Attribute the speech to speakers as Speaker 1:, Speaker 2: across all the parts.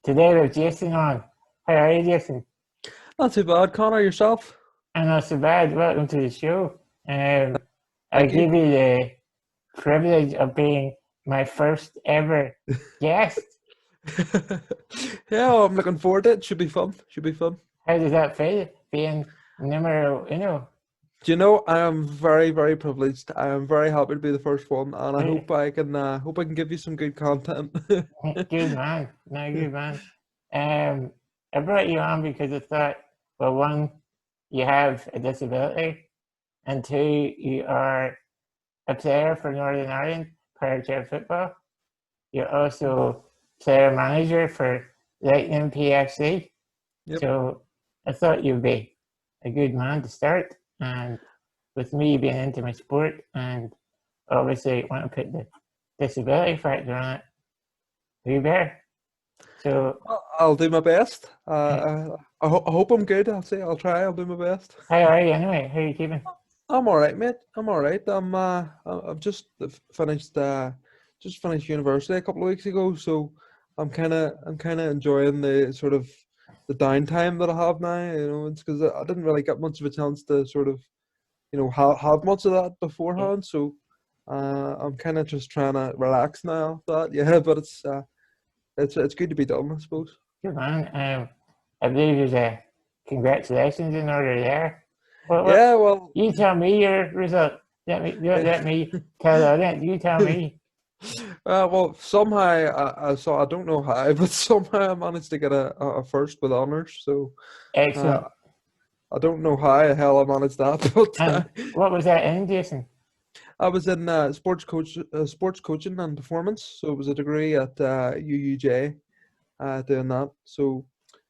Speaker 1: Today with Jason on. How are you, Jason?
Speaker 2: Not too bad, Connor. Yourself?
Speaker 1: I'm not so bad. Welcome to the show. I
Speaker 2: Thank you.
Speaker 1: give you the privilege of being my first ever guest.
Speaker 2: Yeah, well, I'm looking forward to it. Should be fun. Should be fun.
Speaker 1: How does that feel, being numero uno?
Speaker 2: Do you know, I am very, very privileged. I am very happy to be the first one, and I
Speaker 1: Eh,
Speaker 2: hope I can give you some good content.
Speaker 1: Good man. No, good man. Um, I brought you on because I thought, well, one, you have a disability, and two, you are a player for Northern Ireland Parachair Football. You're also player manager for Lightning PFC.
Speaker 2: Yep.
Speaker 1: So I thought you'd be a good man to start. And with me being into my sport and obviously want to put the disability factor on it, who better? So
Speaker 2: Well, I'll do my best.
Speaker 1: uh,
Speaker 2: I hope I'm good. I'll say I'll try. I'll do my best.
Speaker 1: how are you anyway? How are you keeping?
Speaker 2: I'm all right, mate. I'm all right. I've just finished university a couple of weeks ago, so I'm kind of enjoying the sort of the downtime that I have now. It's because I didn't really get much of a chance to sort of have much of that
Speaker 1: Yeah,
Speaker 2: beforehand. So I'm kind of just trying to relax now. That yeah, but it's good to be done, I suppose.
Speaker 1: good man. I believe there's a congratulations in order there. What,
Speaker 2: Yeah, well.
Speaker 1: you tell me your result. Let me tell the audience. You tell me.
Speaker 2: Well, somehow I saw, I don't know how, but somehow I managed to get a first with honors. So uh,
Speaker 1: Excellent.
Speaker 2: I don't know how the hell I managed that, but
Speaker 1: And what was that in, Jason?
Speaker 2: I was in sports coaching and performance. So it was a degree at UUJ doing that. So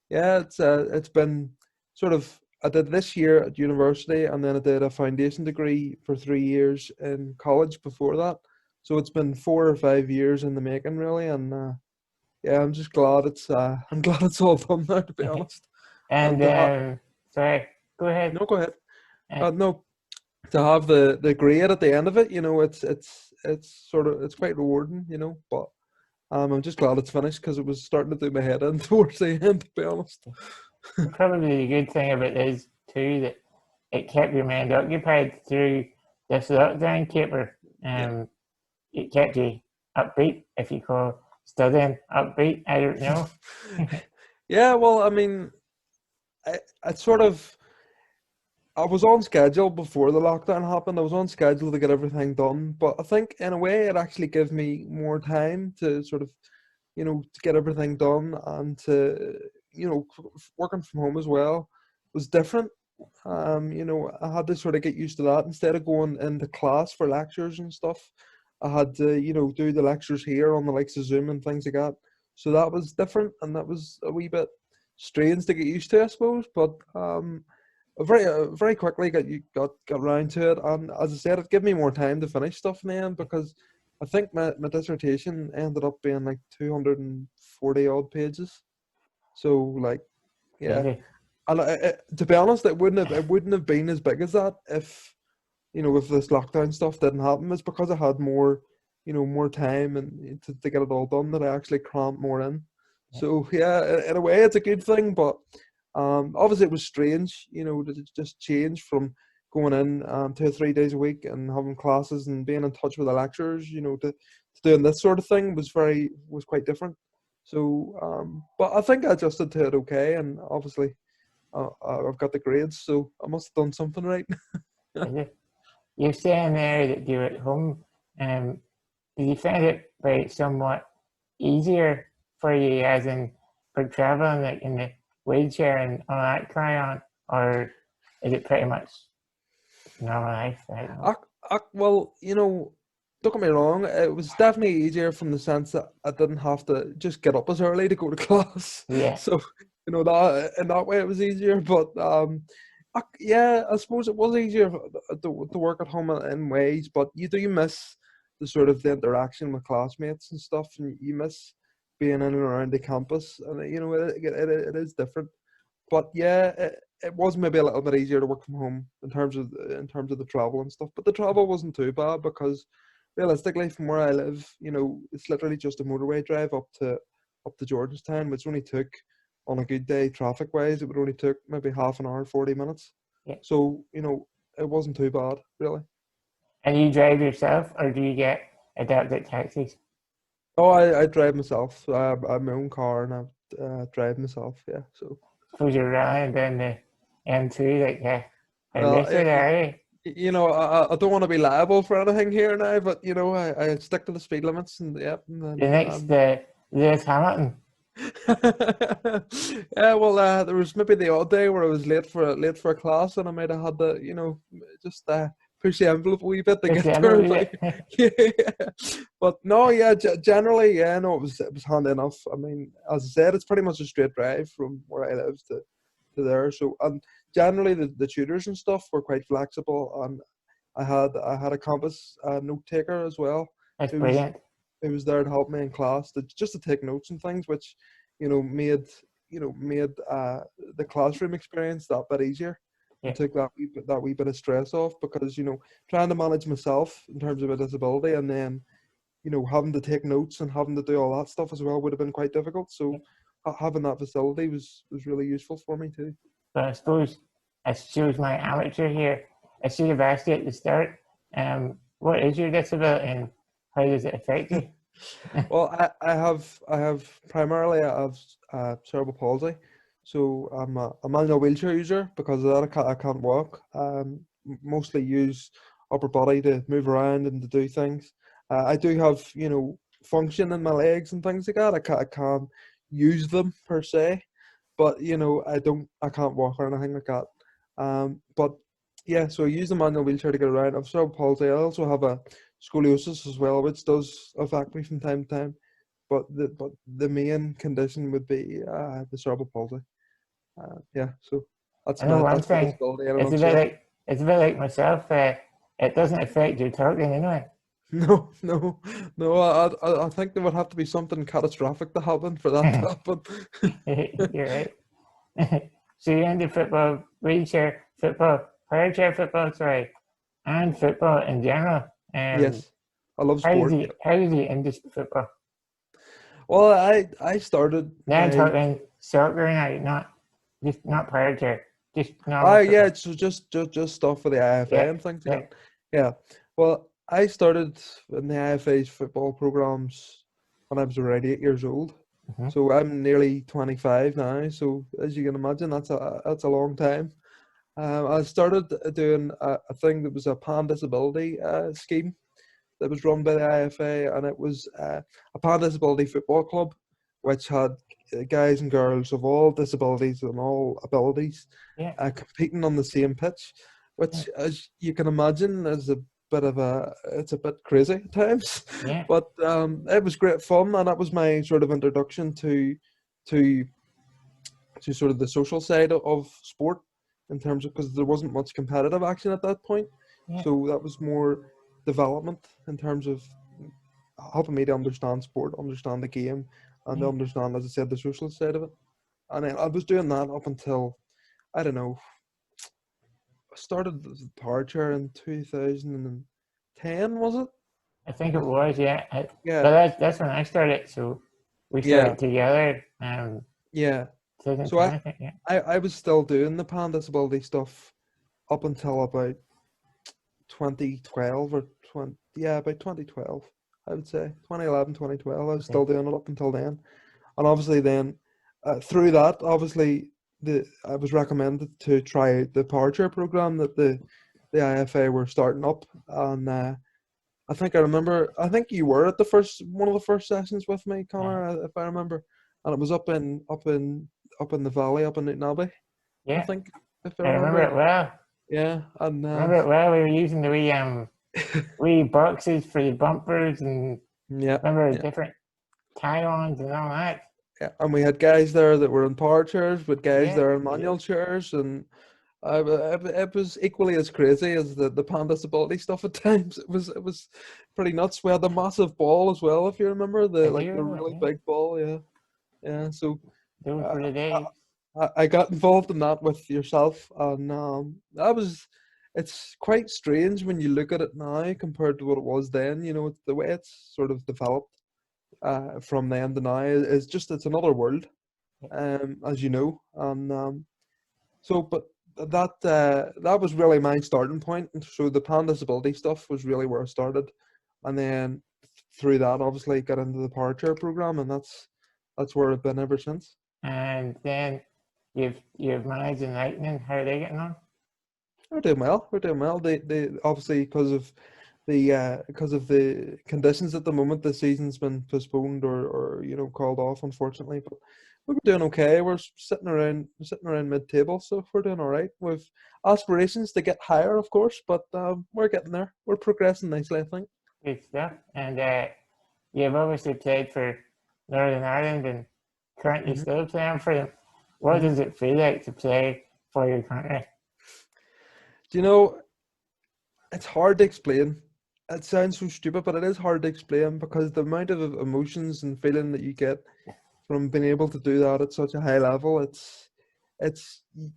Speaker 2: yeah, it's been sort of, I did this year at university, and then I did a foundation degree for 3 years in college before that. So it's been 4 or 5 years in the making, really, and yeah, I'm just glad I'm glad it's all done now, to be honest.
Speaker 1: And
Speaker 2: And
Speaker 1: sorry, go ahead.
Speaker 2: no, go ahead.
Speaker 1: Uh,
Speaker 2: No, to have the grade at the end of it, it's sort of, it's quite rewarding, But I'm just glad it's finished because it was starting to do my head in towards the end, to be honest.
Speaker 1: Probably the good thing about it is too that it kept your mind occupied through this lockdown caper.
Speaker 2: Yeah.
Speaker 1: It kept you upbeat, if you call studying upbeat. I don't know.
Speaker 2: Yeah, well, I mean, I sort of, I was on schedule before the lockdown happened. I was on schedule to get everything done, but I think in a way it actually gave me more time to sort of, to get everything done, and to, working from home as well was different. I had to sort of get used to that. Instead of going into class for lectures and stuff, I had to, do the lectures here on the likes of Zoom and things like that. So that was different, and that was a wee bit strange to get used to, I suppose. But very quickly got around to it, and as I said, it gave me more time to finish stuff in the end, because I think my dissertation ended up being like 240 odd pages. So like, yeah,
Speaker 1: Really.
Speaker 2: and to be honest, it wouldn't have been as big as that if, if this lockdown stuff didn't happen. It's because I had more, more time and to get it all done, that I actually crammed more in. So yeah, in a way, it's a good thing, but obviously it was strange, to just change from going in 2 or 3 days a week and having classes and being in touch with the lecturers, to doing this sort of thing was quite different. So, but I think I adjusted to it okay, and obviously I've got the grades, so I must have done something right.
Speaker 1: Really. You're saying there that you're at home. Um, did you find it very somewhat easier for you, as in for traveling, like in the wheelchair and all that kind on, or is it pretty much normal life? I don't know.
Speaker 2: I, well, don't get me wrong, it was definitely easier from the sense that I didn't have to just get up as early to go to class.
Speaker 1: Yeah,
Speaker 2: So, that in that way it was easier. But yeah, I suppose it was easier to work at home in ways, but you do miss the sort of the interaction with classmates and stuff, and you miss being in and around the campus, and it is different. But yeah, it was maybe a little bit easier to work from home in terms of the travel and stuff. But the travel wasn't too bad, because realistically, from where I live, it's literally just a motorway drive up to Georgetown, which only took, on a good day, traffic wise, it would only took maybe half an hour, 40 minutes.
Speaker 1: Yeah.
Speaker 2: So it wasn't too bad, really.
Speaker 1: And you drive yourself, or do you get adapted taxis?
Speaker 2: Oh, I drive myself. I have my own car and I drive myself. Yeah. So,
Speaker 1: Suppose you're running down the M2 like a
Speaker 2: well,
Speaker 1: racer there, are you?
Speaker 2: I don't want to be liable for anything here now, but I stick to the speed limits and yep. And
Speaker 1: The
Speaker 2: then,
Speaker 1: next Lewis Hamilton.
Speaker 2: yeah, well, there was maybe the odd day where I was late for a class, and I might have had to, just push the envelope a wee bit to
Speaker 1: Push
Speaker 2: get
Speaker 1: the
Speaker 2: there.
Speaker 1: envelope,
Speaker 2: But
Speaker 1: yeah.
Speaker 2: yeah, but no, yeah, generally, yeah, no, it was handy enough. I mean, as I said, it's pretty much a straight drive from where I live to there. So, and generally, the tutors and stuff were quite flexible, and I had a compass note taker as well,
Speaker 1: That's
Speaker 2: who was
Speaker 1: brilliant.
Speaker 2: who was there to help me in class, just to take notes and things, which made the classroom experience that bit easier, and
Speaker 1: Yeah.
Speaker 2: took that wee bit of stress off, because trying to manage myself in terms of a disability, and then having to take notes and having to do all that stuff as well would have been quite difficult.
Speaker 1: Yeah.
Speaker 2: So having that facility was really useful for me too.
Speaker 1: But I suppose I shows my amateur here. I should have asked you at the start, what is your disability and how does it affect you?
Speaker 2: Well, I have primarily I have cerebral palsy, so I'm a manual wheelchair user. Because of that, I can't walk. Mostly use upper body to move around and to do things. I do have function in my legs and things like that. I can't use them per se, but I can't walk or anything like that. But yeah, so I use the manual wheelchair to get around. I've cerebral palsy. I also have a scoliosis as well, which does affect me from time to time. But the main condition would be the cerebral palsy. Yeah, so that's
Speaker 1: I know
Speaker 2: my
Speaker 1: one
Speaker 2: that's my
Speaker 1: thing.
Speaker 2: disability in a
Speaker 1: It's a bit
Speaker 2: nutshell.
Speaker 1: like it's a bit like myself. It doesn't affect your talking anyway.
Speaker 2: No, no, no. I think there would have to be something catastrophic to happen for that to happen.
Speaker 1: You're right. So you're into football, wheelchair football, wheelchair football, sorry, and football in general.
Speaker 2: Yes, I love sport. Yeah.
Speaker 1: How did you into football?
Speaker 2: Well, I started
Speaker 1: Now I'm
Speaker 2: my
Speaker 1: talking soccer now, not wheelchair, just normal
Speaker 2: Oh yeah,
Speaker 1: football.
Speaker 2: so just stuff for the IFA
Speaker 1: Yeah,
Speaker 2: and things
Speaker 1: yeah,
Speaker 2: like that. Yeah. Well, I started in the IFA's football programs when I was around 8 years old.
Speaker 1: hmm
Speaker 2: So I'm nearly 25 now. So as you can imagine, that's a long time. I started doing a thing that was a pan disability scheme that was run by the IFA, and it was a pan disability football club, which had guys and girls of all disabilities and all abilities
Speaker 1: yeah,
Speaker 2: competing on the same pitch,
Speaker 1: yeah,
Speaker 2: which, as you can imagine, is it's a bit crazy at times,
Speaker 1: yeah,
Speaker 2: but it was great fun, and that was my sort of introduction to sort of the social side of sport, in terms of, because there wasn't much competitive action at that point,
Speaker 1: yeah,
Speaker 2: so that was more development in terms of helping me to understand sport, understand the game, and to
Speaker 1: yeah.
Speaker 2: understand, as I said, the social side of it. And then I was doing that up until, I don't know, I started the power chair in 2010, was it?
Speaker 1: I think it was, yeah.
Speaker 2: Yeah,
Speaker 1: But that's when I started. So we
Speaker 2: yeah,
Speaker 1: started together.
Speaker 2: yeah. So
Speaker 1: 2010, I think, yeah.
Speaker 2: I was still doing the pan disability stuff up until about 2012 or 20, yeah, about 2012, I would say. 2011, 2012. I was
Speaker 1: Okay,
Speaker 2: still doing it up until then. And obviously then, through that, obviously, I was recommended to try out the power chair program that the IFA were starting up. And I think you were at the first one of the first sessions with me,
Speaker 1: uh,
Speaker 2: Connor, if I remember. And it was up in the valley, up in Newton Abbey, I
Speaker 1: yeah.
Speaker 2: think, if I
Speaker 1: I remember
Speaker 2: remember.
Speaker 1: it well.
Speaker 2: Yeah, and
Speaker 1: Remember it well. We were using the wee boxes for the bumpers and
Speaker 2: yeah,
Speaker 1: remember
Speaker 2: yeah.
Speaker 1: different tie-ons and all that.
Speaker 2: Yeah, and we had guys there that were in power chairs, with guys
Speaker 1: Yeah,
Speaker 2: there in
Speaker 1: yeah,
Speaker 2: manual chairs, and it was equally as crazy as the pan disability stuff at times. It was pretty nuts. We had the massive ball as well, if you remember,
Speaker 1: I
Speaker 2: the
Speaker 1: do.
Speaker 2: really
Speaker 1: Yeah.
Speaker 2: big ball. Yeah, yeah. So
Speaker 1: Those
Speaker 2: uh,
Speaker 1: were the
Speaker 2: I,
Speaker 1: days.
Speaker 2: I got involved in that with yourself, and that was. It's quite strange when you look at it now compared to what it was then. The way it's sort of developed. from then to now is just it's another world, as you know, and so but that was really my starting point, and so the pan disability stuff was really where I started, and then through that obviously got into the power chair program, and that's where I've been ever since.
Speaker 1: And then you've managed Enlightening. How are they getting on?
Speaker 2: We're doing well. We're doing well. They obviously because of the conditions at the moment, the season's been postponed or called off, unfortunately. But we're doing okay. We're sitting around mid table, so we're doing all right. We've aspirations to get higher, of course, but we're getting there. We're progressing nicely, I think.
Speaker 1: Good stuff. And you've obviously played for Northern Ireland and currently
Speaker 2: Hmm.
Speaker 1: still playing for them. What
Speaker 2: Hmm.
Speaker 1: does it feel like to play for your country?
Speaker 2: Do you know? It's hard to explain. It sounds so stupid, but it is hard to explain because the amount of emotions and feeling that you get from being able to do that at such a high level, it's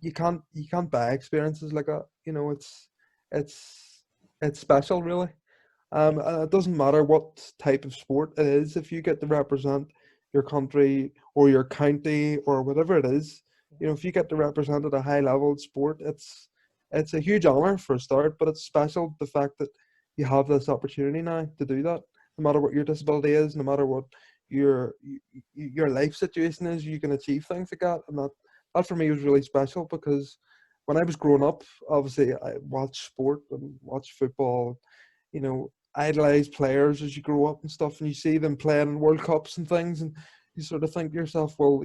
Speaker 2: you can't buy experiences like that. It's it's special, really. And it doesn't matter what type of sport it is. If you get to represent your country or your county or whatever it is, if you get to represent at a high level sport, it's a huge honor for a start. But it's special the fact that you have this opportunity now to do that. No matter what your disability is, no matter what your life situation is, you can achieve things like that. And that for me was really special because when I was growing up, obviously I watched sport and watched football, idolize players as you grow up and stuff, and you see them playing in World Cups and things, and you sort of think to yourself, well,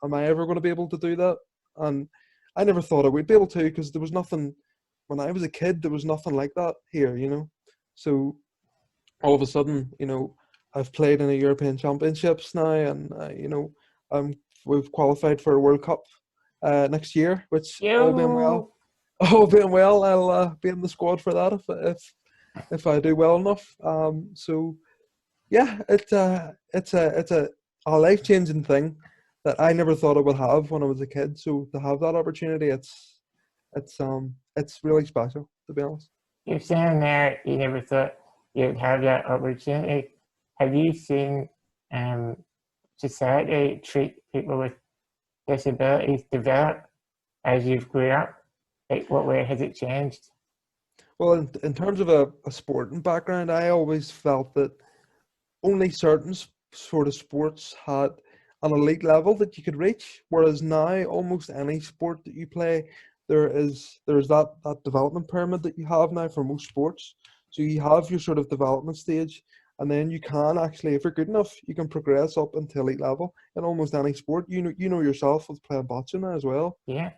Speaker 2: am I ever going to be able to do that? And I never thought I would be able to because there was nothing when I was a kid. There was nothing like that here. So all of a sudden, I've played in the European Championships now, and um, we've qualified for a World Cup next year, which all being well,
Speaker 1: You,
Speaker 2: all being well, I'll be in the squad for that if I do well enough. So yeah, it's a life changing thing that I never thought I would have when I was a kid. So to have that opportunity, it's really special, to be honest.
Speaker 1: you're saying there you never thought you'd have that opportunity. Have you seen um, society treat people with disabilities develop as you've grown up? Like, what way has it changed?
Speaker 2: Well, in terms of a sporting background, I always felt that only certain sort of sports had an elite level that you could reach, whereas now almost any sport that you play, there's that development pyramid that you have now for most sports. So you have your sort of development stage, and then you can actually, if you're good enough, you can progress up into elite level in almost any sport. You know yourself with playing bocce now as well.
Speaker 1: Yeah,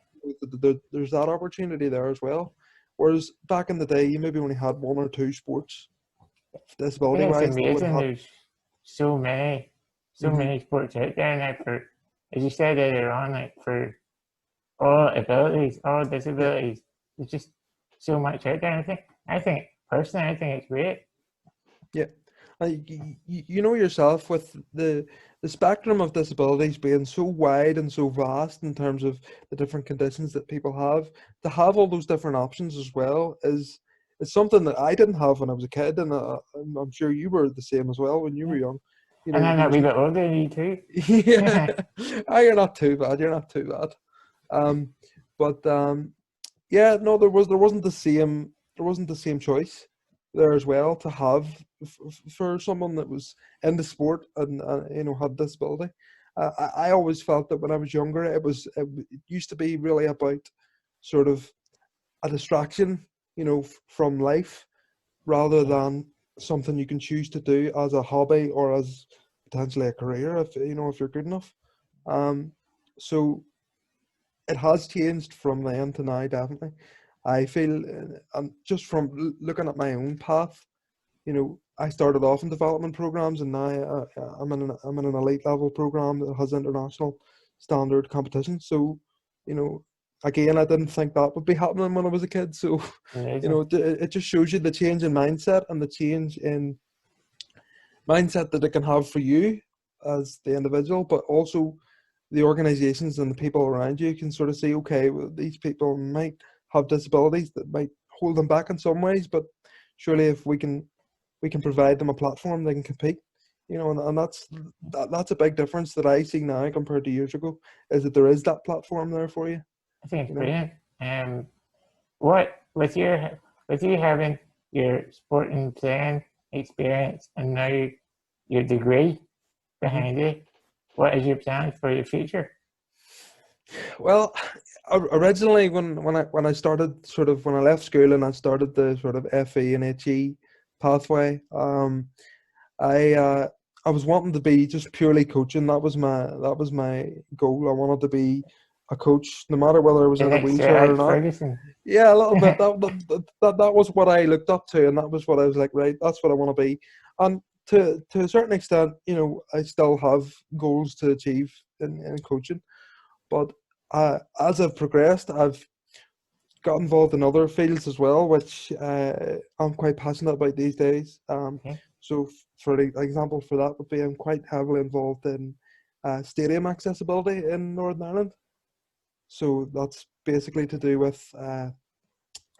Speaker 2: There's that opportunity there as well. Whereas back in the day, you maybe only had one or two sports,
Speaker 1: I
Speaker 2: disability
Speaker 1: think it's
Speaker 2: wise, that would
Speaker 1: amazing.
Speaker 2: have.
Speaker 1: There's so many, so
Speaker 2: Hmm.
Speaker 1: many sports out there now for, as you said earlier on, like for all abilities, all
Speaker 2: Yeah,
Speaker 1: disabilities. There's just so much out there. I think personally, I think it's great.
Speaker 2: yeah. You know yourself with the spectrum of disabilities being so wide and so vast in terms of the different conditions that people have, to have all those different options as well is something that I didn't have when I was a kid, and I'm sure you were the same as well when you were
Speaker 1: Yeah.
Speaker 2: young.
Speaker 1: And I'm
Speaker 2: There
Speaker 1: a
Speaker 2: was
Speaker 1: wee bit older than you too.
Speaker 2: yeah. Ah, you're not too bad. You're not too bad. Um, but yeah, no, there wasn't the same choice there as well to have for someone that was in the sport and had disability. I always felt that when I was younger, it used to be really about sort of a distraction, from life rather
Speaker 1: Yeah.
Speaker 2: than something you can choose to do as a hobby or as potentially a career if you're good enough. Um, so it has changed from then to now, definitely. I feel, and just from looking at my own path, I started off in development programs, and now I'm in an elite level program that has international standard competition. So, you know, again, I didn't think that would be happening when I was a kid. So,
Speaker 1: Amazing.
Speaker 2: it just shows you the change in mindset and the change in mindset that it can have for you as the individual, but also the organizations and the people around you can sort of say, okay, well, these people might have disabilities that might hold them back in some ways, but surely if we can provide them a platform, they can compete. you know, and that's a big difference that I see now compared to years ago, is that there is that platform there for you,
Speaker 1: I think
Speaker 2: you
Speaker 1: it's
Speaker 2: know.
Speaker 1: brilliant. What with you having your sporting playing experience and now your degree
Speaker 2: Mhm.
Speaker 1: behind you, what is your plan for your future?
Speaker 2: Well, originally when I started sort of when I left school and I started the sort of FE and HE pathway, I uh, I was wanting to be just purely coaching. That was my goal. I wanted to be a coach, no matter whether I was
Speaker 1: The
Speaker 2: in a
Speaker 1: next
Speaker 2: wheelchair or
Speaker 1: Alex
Speaker 2: not.
Speaker 1: Ferguson.
Speaker 2: Yeah, a little bit. That was what I looked up to, and that was what I was like, right, that's what I want to be. And to a certain extent, you know, I still have goals to achieve in coaching. But as I've progressed, I've got involved in other fields as well, which I'm quite passionate about these days.
Speaker 1: Okay.
Speaker 2: So, for example, for that would be I'm quite heavily involved in stadium accessibility in Northern Ireland. So that's basically to do with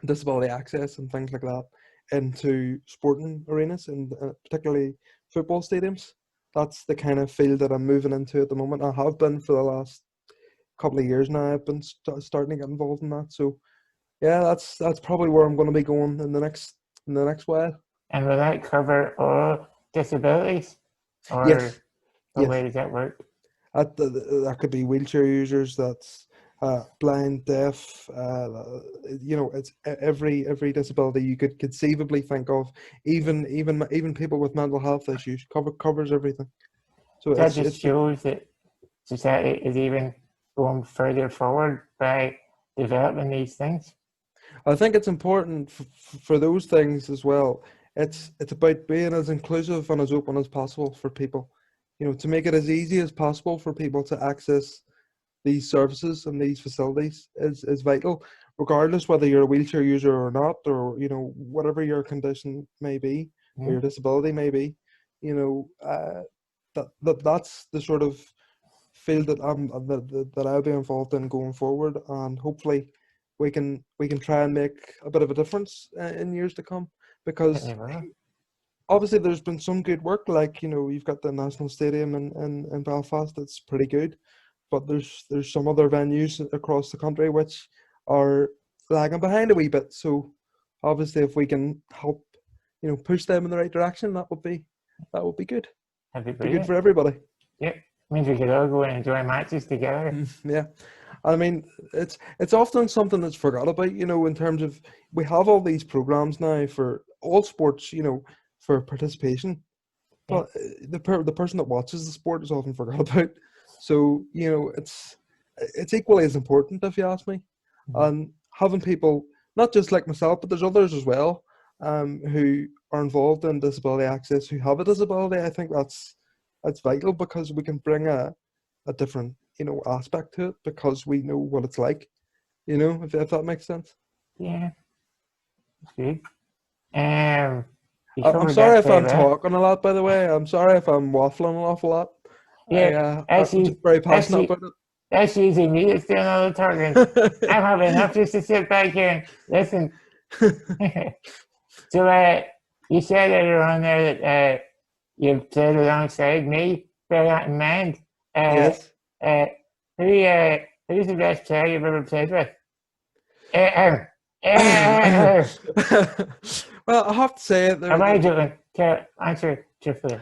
Speaker 2: disability access and things like that into sporting arenas and particularly football stadiums. That's the kind of field that I'm moving into at the moment. I have been for the last couple of years now. I've been starting to get involved in that. So yeah, that's probably where I'm going to be going in the next while.
Speaker 1: And will that cover all disabilities,
Speaker 2: Yes,
Speaker 1: or
Speaker 2: yes.
Speaker 1: way does that work?
Speaker 2: That could be wheelchair users. That's blind, deaf. You know, it's every disability you could conceivably think of. Even people with mental health issues covers everything. So
Speaker 1: That just
Speaker 2: it's
Speaker 1: shows that society is even going further forward by developing these things.
Speaker 2: I think it's important for those things as well. It's about being as inclusive and as open as possible for people. You know, to make it as easy as possible for people to access these services and these facilities is vital, regardless whether you're a wheelchair user or not, or you know whatever your condition may be or
Speaker 1: Hmm?
Speaker 2: your disability may be. You know, that's the sort of field that that I'll be involved in going forward, and hopefully we can try and make a bit of a difference in years to come. Because
Speaker 1: Certainly will.
Speaker 2: obviously there's been some good work, like you know you've got the National Stadium in Belfast that's pretty good, but there's some other venues across the country which are lagging behind a wee bit. So obviously if we can help, you know, push them in the right direction, that would be good.
Speaker 1: That'd be
Speaker 2: Be good
Speaker 1: brilliant.
Speaker 2: for everybody.
Speaker 1: Yep. Means we could all go and enjoy matches together.
Speaker 2: Yeah. I mean, it's often something that's forgot about, you know, in terms of we have all these programs now for all sports, you know, for participation,
Speaker 1: Yeah.
Speaker 2: but the person that watches the sport is often forgot about. So, you know, it's equally as important if you ask me.
Speaker 1: Mhm.
Speaker 2: And having people, not just like myself, but there's others as well, who are involved in disability access who have a disability. I think that's vital because we can bring a different, you know, aspect to it because we know what it's like, you know, if that makes sense.
Speaker 1: Yeah. That's good. Um, you
Speaker 2: I'm
Speaker 1: covered
Speaker 2: sorry
Speaker 1: that
Speaker 2: if
Speaker 1: very
Speaker 2: I'm
Speaker 1: well.
Speaker 2: talking a lot, by the way. I'm sorry if I'm waffling an awful lot.
Speaker 1: Yeah.
Speaker 2: I'm just
Speaker 1: Actually,
Speaker 2: very passionate
Speaker 1: actually,
Speaker 2: about
Speaker 1: that's usually me that's doing all the talking. I'm
Speaker 2: it.
Speaker 1: happy enough just to sit back here and listen. So, you said earlier on there that you played alongside me. Bear that in mind. Uh,
Speaker 2: Yes.
Speaker 1: uh, who's the best player you've ever played with? Uh, um, uh,
Speaker 2: Well, I have to say it.
Speaker 1: am I joking? Answer truthfully.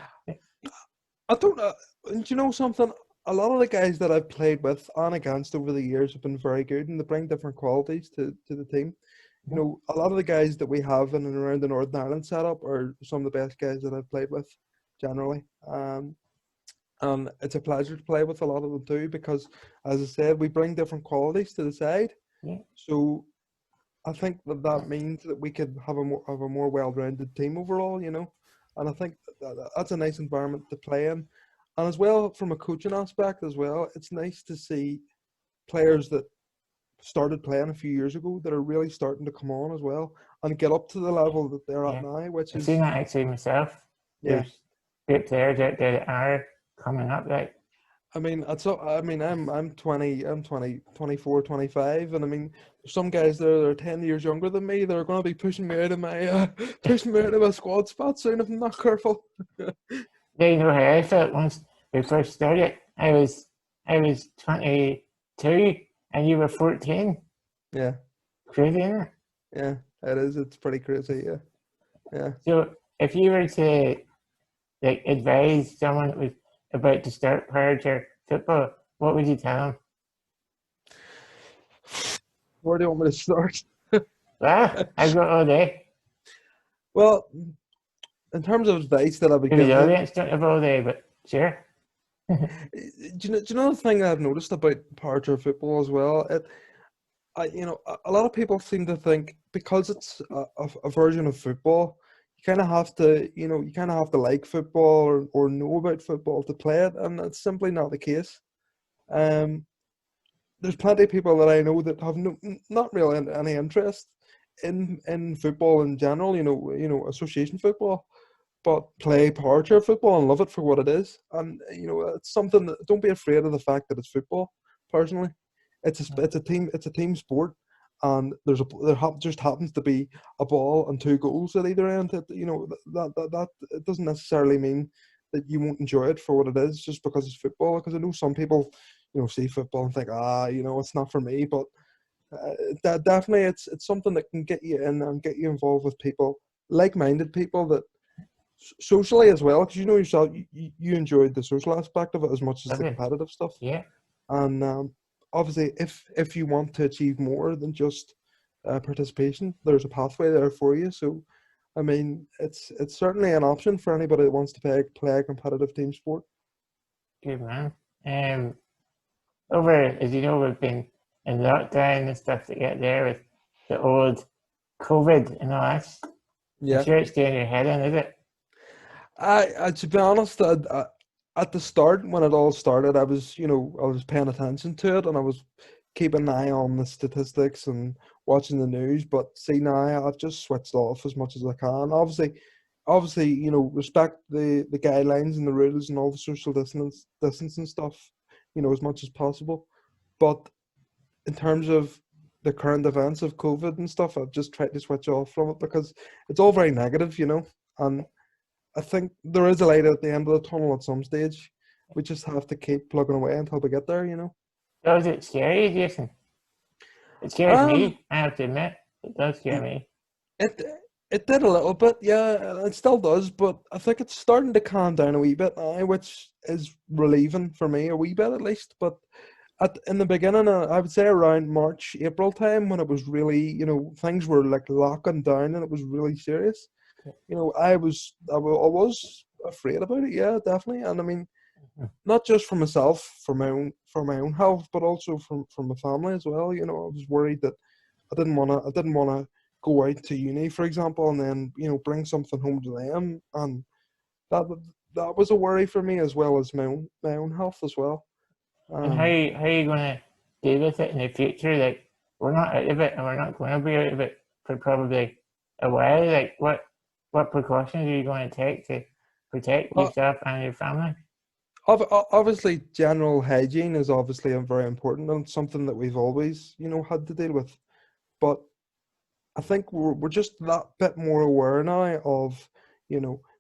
Speaker 2: I don't know. Do you know something? A lot of the guys that I've played with and against over the years have been very good, and they bring different qualities to the team. You
Speaker 1: Mhm.
Speaker 2: know, a lot of the guys that we have in and around the Northern Ireland setup are some of the best guys that I've played with, generally. And it's a pleasure to play with a lot of them too, because, as I said, we bring different qualities to the side.
Speaker 1: Yeah,
Speaker 2: So I think that means that we could have a more well-rounded team overall, you know. And I think that's a nice environment to play in. And as well, from a coaching aspect as well, it's nice to see players that started playing a few years ago that are really starting to come on as well and get up to the level that they're at
Speaker 1: yeah.
Speaker 2: now, which
Speaker 1: I've seen
Speaker 2: is,
Speaker 1: that actually myself.
Speaker 2: yeah.
Speaker 1: There's great players out there that are coming up. Like,
Speaker 2: I mean, I'm 20, I'm 20, 24, 25, and I mean, there's some guys there that are 10 years younger than me. They're going to be pushing me out of my pushing me out of my squad spot soon if I'm not careful.
Speaker 1: you know how I felt once we first started. I was 22 and you were 14.
Speaker 2: Yeah,
Speaker 1: Crazy, isn't it?
Speaker 2: yeah, it is. It's pretty crazy. Yeah, yeah.
Speaker 1: So if you were to like advise someone that was about to start parachair football, what would you tell them?
Speaker 2: Where do you want me to start?
Speaker 1: Ah, I've got all day.
Speaker 2: Well, in terms of advice that I would
Speaker 1: Maybe
Speaker 2: give
Speaker 1: the
Speaker 2: them,
Speaker 1: audience don't have all day, but sure.
Speaker 2: do you know the thing that I've noticed about paratrooper football as well? A lot of people seem to think because it's a version of football, you kind of have to like football or know about football to play it, and that's simply not the case. Um, there's plenty of people that I know that have not really any interest in football in general. Association football, but play power football and love it for what it is. And it's something that don't be afraid of the fact that it's football. Personally, it's a team sport, and just happens to be a ball and two goals at either end. That it doesn't necessarily mean that you won't enjoy it for what it is just because it's football. Because I know some people, see football and think, it's not for me, but that definitely it's something that can get you in and get you involved with people, like-minded people that socially as well, because you know yourself, you enjoyed the social aspect of it as much as the
Speaker 1: Lovely.
Speaker 2: competitive stuff.
Speaker 1: Yeah.
Speaker 2: And obviously, if you want to achieve more than just participation, there's a pathway there for you. So, I mean, it's certainly an option for anybody that wants to play a competitive team sport.
Speaker 1: Good man. Um, over, as you know, we've been in lockdown and stuff to get there with the old COVID and all that. I'm
Speaker 2: Yeah.
Speaker 1: sure it's doing your head in, is it?
Speaker 2: I to be honest, at the start when it all started, I was paying attention to it and I was keeping an eye on the statistics and watching the news. But see now, I've just switched off as much as I can. Obviously, respect the guidelines and the rules and all the social distance and stuff, as much as possible. But in terms of the current events of COVID and stuff, I've just tried to switch off from it because it's all very negative, and I think there is a light at the end of the tunnel at some stage. We just have to keep plugging away until we get there.
Speaker 1: Does it scare you, Jason? It scares
Speaker 2: Um,
Speaker 1: me, I have to admit. It does scare
Speaker 2: it
Speaker 1: me.
Speaker 2: it did a little bit, yeah. It still does, but I think it's starting to calm down a wee bit now, which is relieving for me a wee bit at least. But in the beginning, I would say around March, April time, when it was really, things were like locking down and it was really serious. I was afraid about it, yeah, definitely. And I mean, not just for myself, for my own health, but also from my family as well. I was worried that I didn't wanna go out to uni, for example, and then bring something home to them, and that that was a worry for me as well as my own health as well.
Speaker 1: And how
Speaker 2: Um,
Speaker 1: you, how are you going to deal with it in the future? Like, we're not out of it and we're not going to be out of it for probably a while. Like, what precautions are you going to take to protect
Speaker 2: well,
Speaker 1: yourself and your family?
Speaker 2: obviously, general hygiene is obviously a very important and something that we've always had to deal with, but I think we're just that bit more aware now of,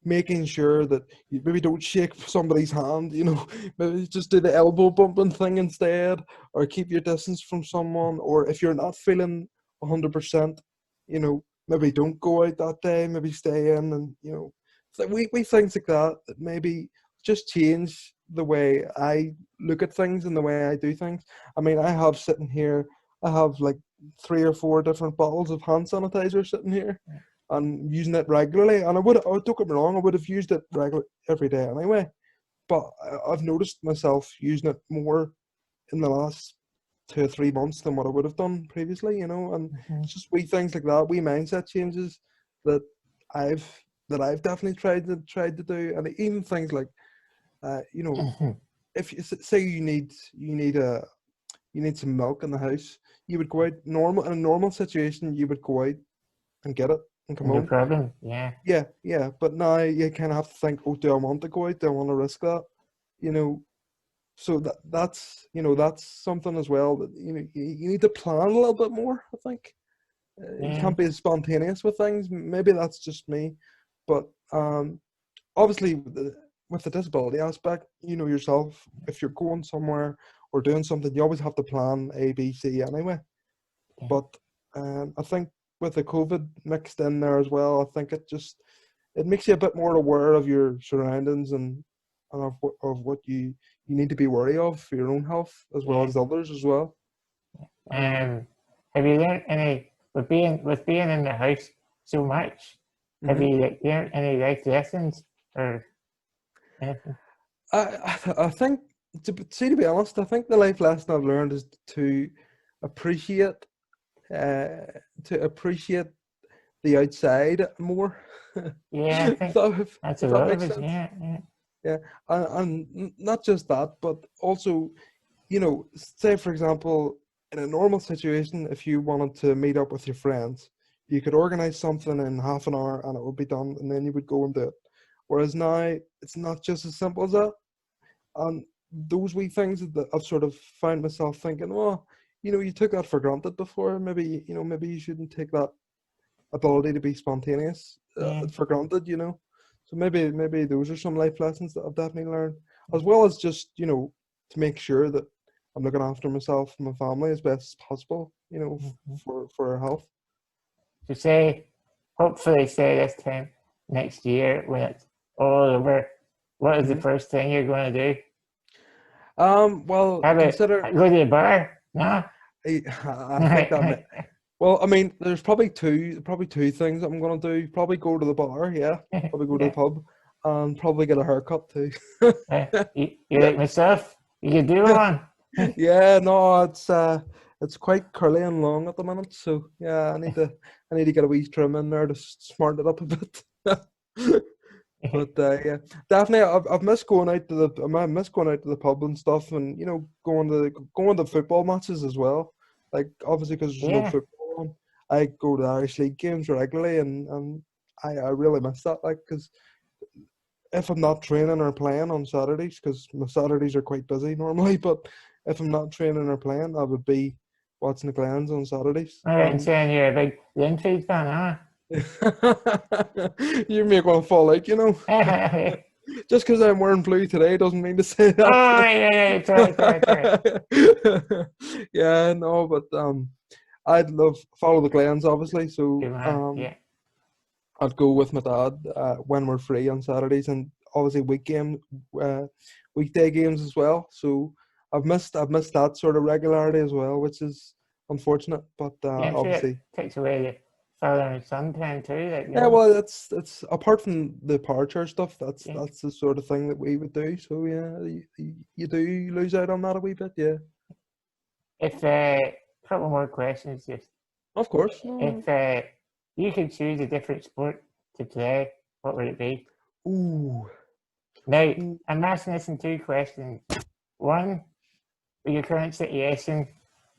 Speaker 2: making sure that you maybe don't shake somebody's hand, maybe just do the elbow bumping thing instead, or keep your distance from someone, or if you're not feeling 100%, maybe don't go out that day, maybe stay in, and so we things like that maybe just change the way I look at things and the way I do things. I mean, I have like 3 or 4 different bottles of hand sanitizer sitting here and using it regularly. And don't get me wrong, I would have used it regular every day anyway. But I've noticed myself using it more in the last 2 or 3 months than what I would have done previously. And
Speaker 1: Mhm.
Speaker 2: it's just wee things like that, wee mindset changes that I've I've definitely tried to do, and even things like, uh, you know, if say you need some milk in the house, you would go out normal in a normal situation. You would go out and get it and come
Speaker 1: No
Speaker 2: home.
Speaker 1: problem. Yeah.
Speaker 2: Yeah, yeah. But now you kind of have to think, oh, do I want to go out? Do I want to risk that? You know. So that's something as well that you need to plan a little bit more. I think you
Speaker 1: Yeah.
Speaker 2: can't be as spontaneous with things. Maybe that's just me, but obviously with the disability aspect, you know yourself, if you're going somewhere or doing something, you always have to plan A, B, C anyway.
Speaker 1: Yeah.
Speaker 2: But I think with the COVID mixed in there as well, I think it makes you a bit more aware of your surroundings and of what you need to be wary of for your own health as well
Speaker 1: Yeah.
Speaker 2: as others as well.
Speaker 1: Have you learned any with being in the house so much? Have
Speaker 2: Mhm.
Speaker 1: you learned any life lessons or anything?
Speaker 2: I think to be honest, I think the life lesson I've learned is appreciate uh, to appreciate the outside more.
Speaker 1: Yeah, I think that's a
Speaker 2: If that
Speaker 1: lot of
Speaker 2: makes
Speaker 1: it.
Speaker 2: sense.
Speaker 1: Yeah, yeah,
Speaker 2: Yeah, and not just that, but also, you know, say for example, in a normal situation, if you wanted to meet up with your friends, you could organize something in half an hour and it would be done, and then you would go and do it. Whereas now, it's not just as simple as that. And those wee things that I've sort of found myself thinking, well, you know, you took that for granted before. Maybe, you know, maybe you shouldn't take that ability to be spontaneous
Speaker 1: yeah.
Speaker 2: for granted, you know. So maybe those are some life lessons that I've definitely learned, as well as just, you know, to make sure that I'm looking after myself and my family as best as possible, you know,
Speaker 1: Mm-hmm.
Speaker 2: for our health.
Speaker 1: So say, hopefully, say this time next year when it's all over, what is the
Speaker 2: Hmm.
Speaker 1: first thing you're going to do?
Speaker 2: Well,
Speaker 1: Have it
Speaker 2: consider
Speaker 1: go to the bar? No.
Speaker 2: I think that. Well, I mean, there's probably two things I'm gonna do. Probably go to the bar, yeah. Probably go to the
Speaker 1: Yeah.
Speaker 2: pub, and probably get a haircut too.
Speaker 1: You like myself? You could do one.
Speaker 2: Yeah, no, it's quite curly and long at the minute. So yeah, I need to get a wee trim in there to smarten it up a bit. But yeah, definitely, I've missed going out to I miss going out to the pub and stuff, and you know, going to football matches as well. Like obviously, because there's no
Speaker 1: Yeah.
Speaker 2: football on, I go to Irish League games regularly, and I really miss that. Like, because if I'm not training or playing on Saturdays, because my Saturdays are quite busy normally, but if I'm not training or playing, I would be watching the Glens on Saturdays.
Speaker 1: All right, and saying you're a big Linfield fan,
Speaker 2: You make one fall out, you know.
Speaker 1: huh?
Speaker 2: Just because I'm wearing blue today doesn't mean to say
Speaker 1: Oh,
Speaker 2: that.
Speaker 1: yeah, sorry.
Speaker 2: Yeah, no, but I'd love follow the Glens obviously. So
Speaker 1: Good man, yeah.
Speaker 2: I'd go with my dad when we're free on Saturdays, and obviously weekday games as well. So I've missed that sort of regularity as well, which is unfortunate. But
Speaker 1: Yeah, I'm sure it
Speaker 2: obviously,
Speaker 1: takes away the father and son time too, like,
Speaker 2: yeah. Well, it's apart from the power chair stuff.
Speaker 1: yeah.
Speaker 2: That's the sort of thing that we would do. So yeah, you do lose out on that a wee bit. Yeah,
Speaker 1: If, couple more questions, just,
Speaker 2: of course.
Speaker 1: if you could choose a different sport to play, what would it be?
Speaker 2: Ooh.
Speaker 1: Now,
Speaker 2: Ooh.
Speaker 1: I'm asking this in two questions. One, with your current situation,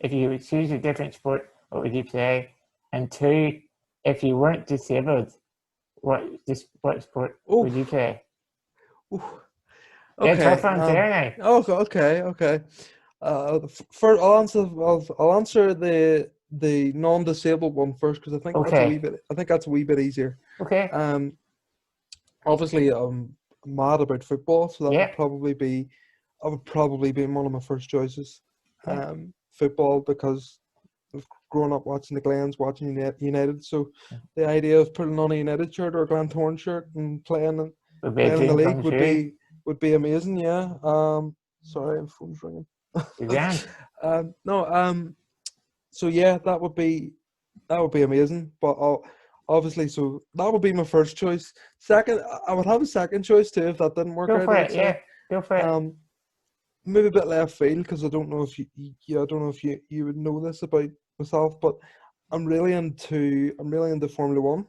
Speaker 1: if you would choose a different sport, what would you play? And two, if you weren't disabled, what sport
Speaker 2: Oh.
Speaker 1: would you play?
Speaker 2: Ooh.
Speaker 1: Yeah,
Speaker 2: Okay.
Speaker 1: tough ones there now.
Speaker 2: Okay. First, I'll answer the non-disabled one first because
Speaker 1: Okay,
Speaker 2: I think that's a wee bit easier.
Speaker 1: okay,
Speaker 2: Um, obviously I'm mad about football, so
Speaker 1: yeah,
Speaker 2: that would probably be one of my first choices.
Speaker 1: yeah.
Speaker 2: Football because I've grown up watching the Glens, watching United, so the idea of putting on a United shirt or a Glentoran shirt and
Speaker 1: Would be a
Speaker 2: playing in the
Speaker 1: dream
Speaker 2: league
Speaker 1: come true.
Speaker 2: would be amazing. Yeah. Sorry, my phone's ringing.
Speaker 1: You're grand.
Speaker 2: No. So yeah, that would be amazing. But obviously, so that would be my first choice. Second, I would have a second choice too if that didn't work
Speaker 1: Go
Speaker 2: out.
Speaker 1: for
Speaker 2: I
Speaker 1: it,
Speaker 2: would say.
Speaker 1: yeah, go for it.
Speaker 2: Um, Maybe a bit left field because I don't know if I don't know if you would know this about myself, but I'm really into Formula One.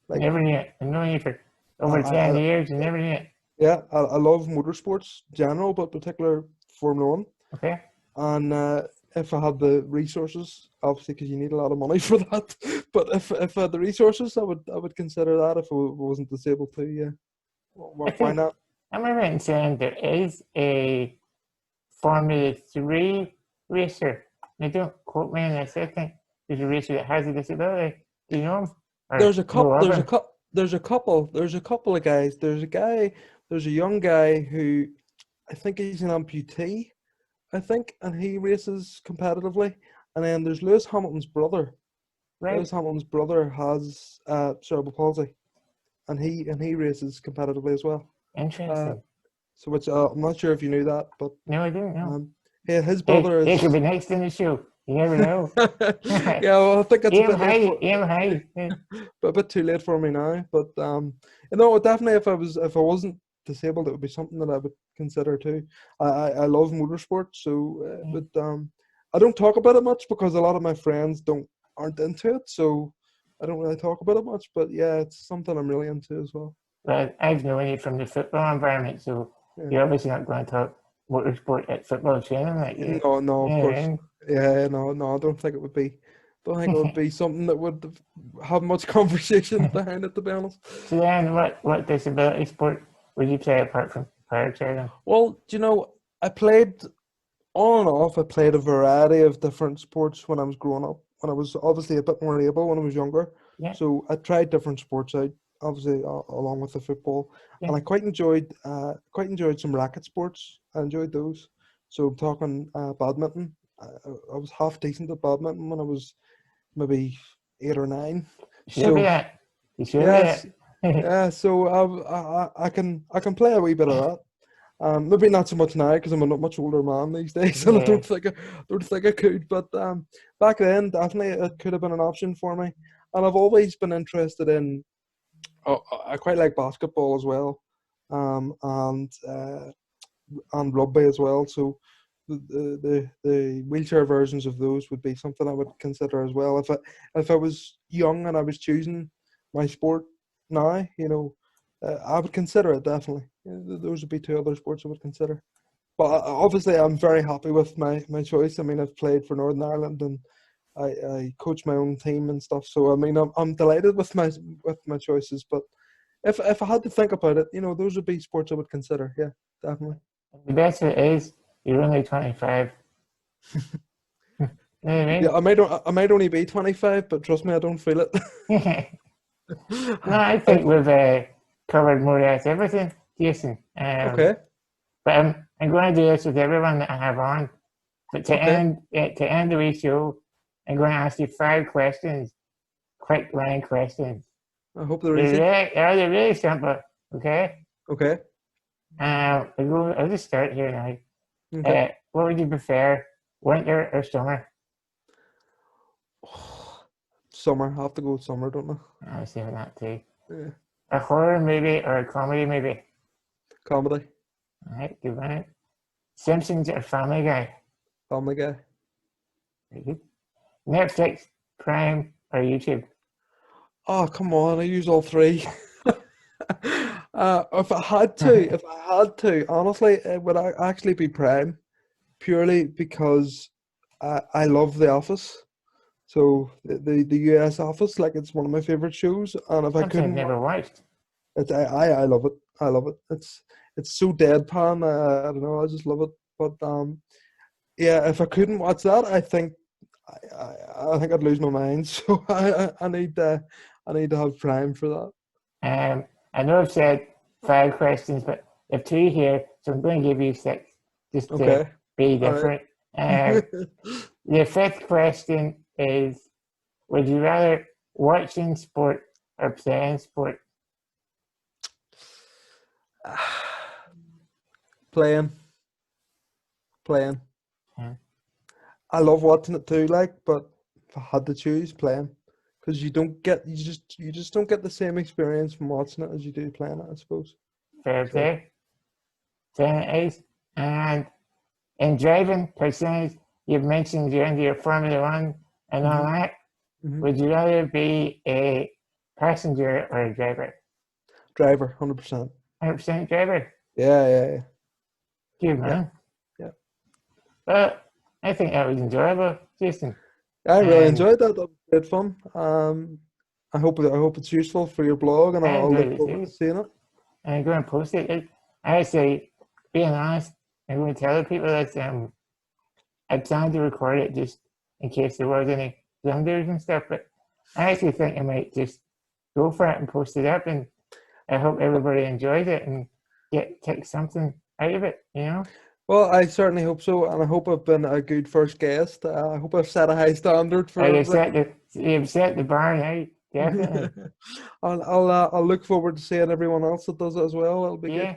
Speaker 2: Like,
Speaker 1: Never knew it. I've known you for
Speaker 2: I,
Speaker 1: over 10
Speaker 2: I,
Speaker 1: years and never knew it.
Speaker 2: yeah, I love motorsports general, but particular Formula One.
Speaker 1: Okay.
Speaker 2: And if I had the resources, obviously, because you need a lot of money for that. But if I had the resources, I would consider that if I wasn't disabled too. Yeah,
Speaker 1: I
Speaker 2: why
Speaker 1: think
Speaker 2: not?
Speaker 1: I'm right in saying there is a Formula 3 racer. Now, don't quote me on this. I think there's a racer that has a disability. Do you know him? Or
Speaker 2: There's a
Speaker 1: know
Speaker 2: couple.
Speaker 1: of him?
Speaker 2: There's a couple of guys. There's a young guy who I think he's an amputee, I think, and he races competitively. And then there's Lewis Hamilton's brother.
Speaker 1: Right?
Speaker 2: Lewis Hamilton's brother has cerebral palsy, and he races competitively as well. Uh,
Speaker 1: Interesting.
Speaker 2: so which I'm not sure if you knew that, but
Speaker 1: No, I didn't know.
Speaker 2: yeah, his
Speaker 1: Hey,
Speaker 2: brother
Speaker 1: he could
Speaker 2: is.
Speaker 1: be next in the show. You never know.
Speaker 2: Yeah, well, I think that's a
Speaker 1: Aim
Speaker 2: bit late
Speaker 1: high,
Speaker 2: for,
Speaker 1: aim high.
Speaker 2: but a bit too late for me now. But you know, definitely if I wasn't disabled, it would be something that I would consider too. I love motorsport, so but I don't talk about it much because a lot of my friends aren't into it, so I don't really talk about it much. But yeah, it's something I'm really into as well.
Speaker 1: Well, I've known you from the football environment, so
Speaker 2: Yeah.
Speaker 1: you're obviously not going to talk motorsport at football training like you.
Speaker 2: No, no, of course.
Speaker 1: Yeah,
Speaker 2: Yeah, no, no, I don't think it would be. Don't think it would be something that would have much conversation behind it, to be honest.
Speaker 1: so then, what disability sport would you play apart from power training?
Speaker 2: Well, do you know, I played on and off. I played a variety of different sports when I was growing up. When I was obviously a bit more able when I was younger,
Speaker 1: Yeah,
Speaker 2: so I tried different sports out. Obviously, along with the football,
Speaker 1: yeah.
Speaker 2: and I quite enjoyed some racket sports. I enjoyed those. So I'm talking badminton. I was half decent at badminton when I was maybe 8 or 9.
Speaker 1: Should be
Speaker 2: So
Speaker 1: that. You should be
Speaker 2: yes,
Speaker 1: that.
Speaker 2: yeah. So I can play a wee bit of that. Maybe not so much now because I'm a much older man these days, and I
Speaker 1: Yeah.
Speaker 2: don't think I could. But back then, definitely it could have been an option for me. And I've always been interested in. I quite like basketball as well, um, and uh, and rugby as well. So the wheelchair versions of those would be something I would consider as well. If I was young and I was choosing my sport now, you know, I would consider it definitely. Yeah, those would be two other sports I would consider. But obviously, I'm very happy with my choice. I mean, I've played for Northern Ireland and I coach my own team and stuff. So I mean, I'm delighted with my choices. But if I had to think about it, you know, those would be sports I would consider. Yeah, definitely.
Speaker 1: The best of it is you're only 25. You know what
Speaker 2: Yeah,
Speaker 1: I
Speaker 2: I might only be 25, but trust me, I don't feel it.
Speaker 1: mean? No, I think we've covered more or less everything, Jason.
Speaker 2: Okay,
Speaker 1: But I'm going to do this with everyone that I have on. But
Speaker 2: okay.
Speaker 1: to end the wee show, I'm going to ask you 5 questions, quick line questions.
Speaker 2: I hope they're easy.
Speaker 1: They're really simple. Okay.
Speaker 2: Okay,
Speaker 1: I'll just start here now.
Speaker 2: okay.
Speaker 1: What would you prefer, winter or summer?
Speaker 2: Summer, I have to go with summer, don't
Speaker 1: I was thinking that too.
Speaker 2: I? Yeah.
Speaker 1: A horror movie or a comedy movie?
Speaker 2: Comedy,
Speaker 1: All right, good one. Simpsons or Family Guy?
Speaker 2: Family Guy.
Speaker 1: Very good. Netflix, Prime, or YouTube?
Speaker 2: Oh, come on, I use all three. If I had to, honestly, it would actually be Prime, purely because I love The Office. So the US Office, like it's one of my favorite shows, and if I
Speaker 1: Something I've
Speaker 2: couldn't
Speaker 1: never watched.
Speaker 2: it's I love it. I love it. It's so deadpan. I don't know. I just love it. But yeah, if I couldn't watch that, I think I'd lose my mind. So I need to have Prime for that.
Speaker 1: I know I've said 5 questions, but if two here, so I'm going to give you 6 just to
Speaker 2: Okay.
Speaker 1: be
Speaker 2: All right.
Speaker 1: different. The fifth question is: would you rather watching sport or playing sport?
Speaker 2: Playing, playing.
Speaker 1: Yeah,
Speaker 2: I love watching it too. Like, but if I had to choose, playing, because you just don't get the same experience from watching it as you do playing it. I suppose.
Speaker 1: fair
Speaker 2: So.
Speaker 1: play. Playing it is. And in driving percentage, you've mentioned you're into your Formula One and all
Speaker 2: hmm
Speaker 1: that.
Speaker 2: hmm
Speaker 1: Would you rather be a passenger or a driver?
Speaker 2: Driver, 100%.
Speaker 1: 100% driver.
Speaker 2: Yeah, yeah, yeah,
Speaker 1: Good
Speaker 2: yeah,
Speaker 1: man.
Speaker 2: yeah.
Speaker 1: But I think that was enjoyable, Jason.
Speaker 2: I really
Speaker 1: And
Speaker 2: enjoyed that. That was great fun. I hope it's useful for your blog, and
Speaker 1: I
Speaker 2: I'll
Speaker 1: enjoyed
Speaker 2: look
Speaker 1: it
Speaker 2: forward to
Speaker 1: too.
Speaker 2: seeing it.
Speaker 1: And I'm going to post it. I actually, being honest, I'm going to tell the people that I planned to record it just in case there was any blunders and stuff. But I actually think I might just go for it and post it up, and I hope everybody enjoys it and take something out of it, you know?
Speaker 2: Well, I certainly hope so, and I hope I've been a good first guest. I hope I've set a high standard for everybody.
Speaker 1: You've set the bar now, definitely.
Speaker 2: I'll look forward to seeing everyone else that does it as well. It'll be good.
Speaker 1: Yeah.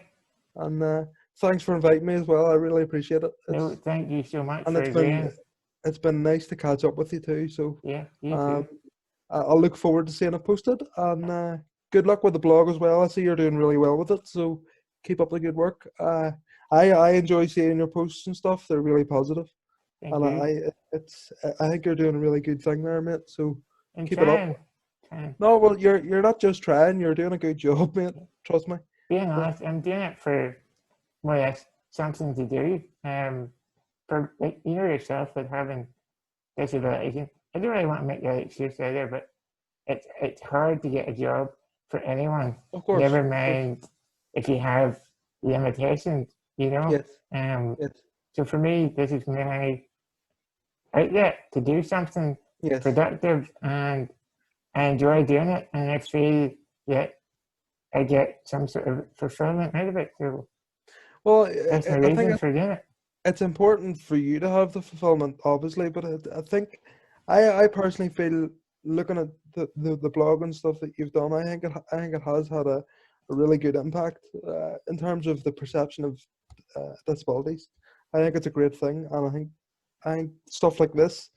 Speaker 2: And thanks for inviting me as well. I really appreciate it.
Speaker 1: No, thank you so much
Speaker 2: And
Speaker 1: for agreeing.
Speaker 2: it's been nice to catch up with you too. So
Speaker 1: Yeah, you
Speaker 2: um,
Speaker 1: too.
Speaker 2: I'll look forward to seeing it posted. And good luck with the blog as well. I see you're doing really well with it. So keep up the good work. I enjoy seeing your posts and stuff. They're really positive.
Speaker 1: Thank
Speaker 2: And
Speaker 1: you.
Speaker 2: I think you're doing a really good thing there, mate. So
Speaker 1: And
Speaker 2: keep it up.
Speaker 1: trying.
Speaker 2: No, well, you're not just trying. You're doing a good job, mate. Trust me.
Speaker 1: Being honest, I'm doing it for more or less something to do. For like, you know yourself with having disabilities. I don't really want to make that excuse either, but it's hard to get a job for anyone.
Speaker 2: Of course.
Speaker 1: Never
Speaker 2: Of course.
Speaker 1: mind if you have limitations, you know.
Speaker 2: Yes.
Speaker 1: Um,
Speaker 2: Yes.
Speaker 1: so for me, this is my outlet to do something
Speaker 2: Yes.
Speaker 1: productive, and I enjoy doing it, and I feel that I get some sort of fulfillment out of it. So
Speaker 2: Well,
Speaker 1: that's my
Speaker 2: I think
Speaker 1: reason for doing it.
Speaker 2: it's important for you to have the fulfillment, obviously, but I think I personally feel looking at the blog and stuff that you've done, I think it has had a really good impact in terms of the perception of disabilities. I think it's a great thing, and I think stuff like this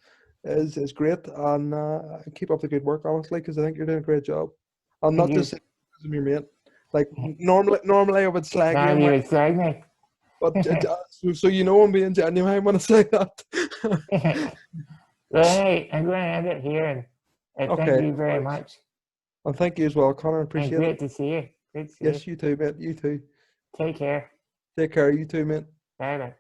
Speaker 2: is great, and keep up the good work, honestly, because I think you're doing a great job. I'm
Speaker 1: Thank
Speaker 2: not
Speaker 1: you.
Speaker 2: just saying because I'm your mate. Like normally I would slag you
Speaker 1: Now
Speaker 2: in
Speaker 1: you
Speaker 2: my,
Speaker 1: would slag me.
Speaker 2: but so you know I'm being genuine when I say that.
Speaker 1: Well, hey, I'm going to end it here, and I thank
Speaker 2: Okay,
Speaker 1: you
Speaker 2: no
Speaker 1: very
Speaker 2: worries.
Speaker 1: much.
Speaker 2: Well, thank you as well, Connor.
Speaker 1: And
Speaker 2: Appreciate it.
Speaker 1: great to see you. Great to see you.
Speaker 2: Yes, you too, mate. You too.
Speaker 1: Take care.
Speaker 2: Take care. You too, mate.
Speaker 1: Bye bye.